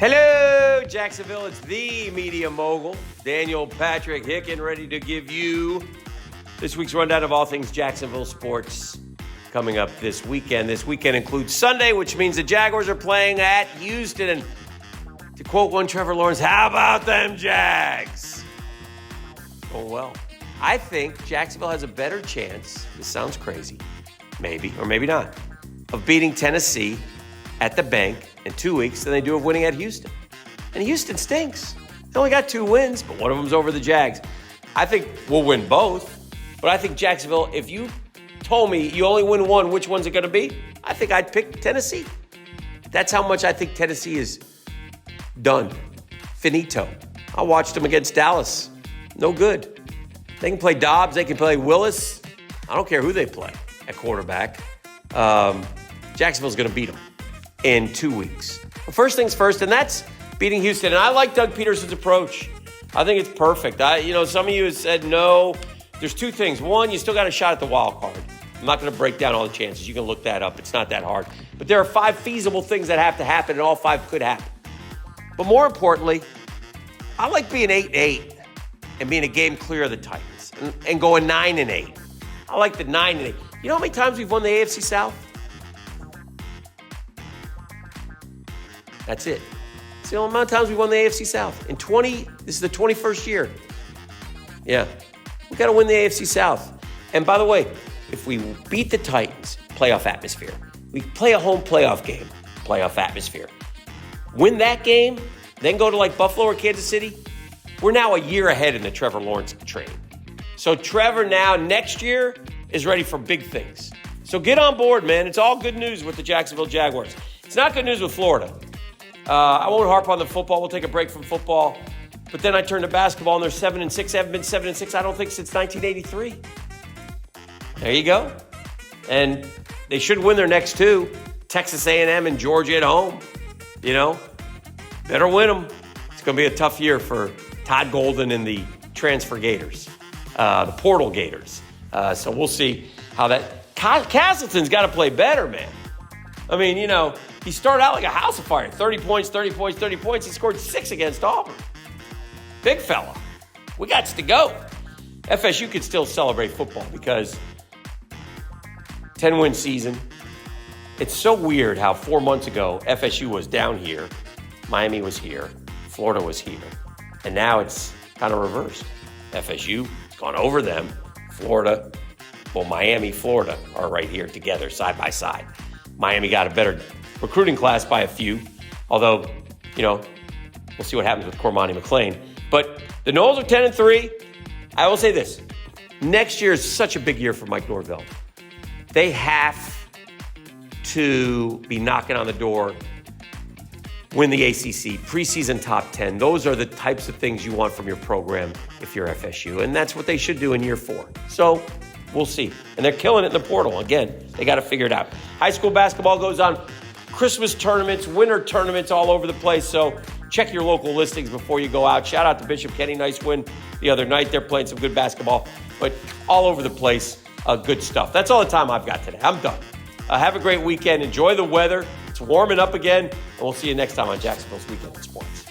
Hello, Jacksonville. It's the media mogul, Daniel Patrick Hicken, ready to give you this week's rundown of all things Jacksonville sports coming up this weekend. This weekend includes Sunday, which means the Jaguars are playing at Houston. And to quote one Trevor Lawrence, how about them Jags? Oh, well. I think Jacksonville has a better chance, this sounds crazy, maybe or maybe not, of beating Tennessee at the bank in 2 weeks than they do of winning at Houston. And Houston stinks. They only got 2 wins, but one of them's over the Jags. I think we'll win both, but I think Jacksonville, if you told me you only win one, which one's it going to be? I think I'd pick Tennessee. That's how much I think Tennessee is done. Finito. I watched them against Dallas. No good. They can play Dobbs. They can play Willis. I don't care who they play at quarterback. Jacksonville's going to beat them in 2 weeks. Well, first things first, and that's beating Houston. And I like Doug Peterson's approach. I think it's perfect. Some of you have said no. There's 2 things. One, you still got a shot at the wild card. I'm not going to break down all the chances. You can look that up. It's not that hard. But there are 5 feasible things that have to happen, and all 5 could happen. But more importantly, I like being 8-8 and being a game clear of the Titans and going 9-8. I like the 9-8. You know how many times we've won the AFC South? That's it. It's the only amount of times we won the AFC South. This is the 21st year. Yeah. We got to win the AFC South. And by the way, if we beat the Titans, playoff atmosphere. We play a home playoff game, playoff atmosphere. Win that game, then go to like Buffalo or Kansas City. We're now a year ahead in the Trevor Lawrence train. So Trevor now next year is ready for big things. So get on board, man. It's all good news with the Jacksonville Jaguars. It's not good news with Florida. I won't harp on the football. We'll take a break from football. But then I turn to basketball, and they're 7-6. They haven't been 7-6, I don't think, since 1983. There you go. And they should win their next 2. Texas A&M and Georgia at home. You know, better win them. It's going to be a tough year for Todd Golden and the transfer Gators, the portal Gators. So we'll see how that. Castleton's got to play better, man. I mean, he started out like a house of fire. 30 points. He scored 6 against Auburn. Big fella. We got to go. FSU could still celebrate football because 10-win season. It's so weird how 4 months ago, FSU was down here, Miami was here, Florida was here. And now it's kind of reversed. FSU has gone over them. Florida, Miami, Florida are right here together, side by side. Miami got a better recruiting class by a few, although, we'll see what happens with Cormani McClain. But the Noles are 10-3. I will say this. Next year is such a big year for Mike Norvell. They have to be knocking on the door, win the ACC, preseason top 10. Those are the types of things you want from your program if you're FSU, and that's what they should do in year 4. So we'll see. And they're killing it in the portal. Again, they got to figure it out. High school basketball goes on. Christmas tournaments, winter tournaments all over the place. So check your local listings before you go out. Shout out to Bishop Kenny. Nice win the other night. They're playing some good basketball, but all over the place, good stuff. That's all the time I've got today. I'm done. Have a great weekend. Enjoy the weather. It's warming up again, and we'll see you next time on Jacksonville's Weekend in Sports.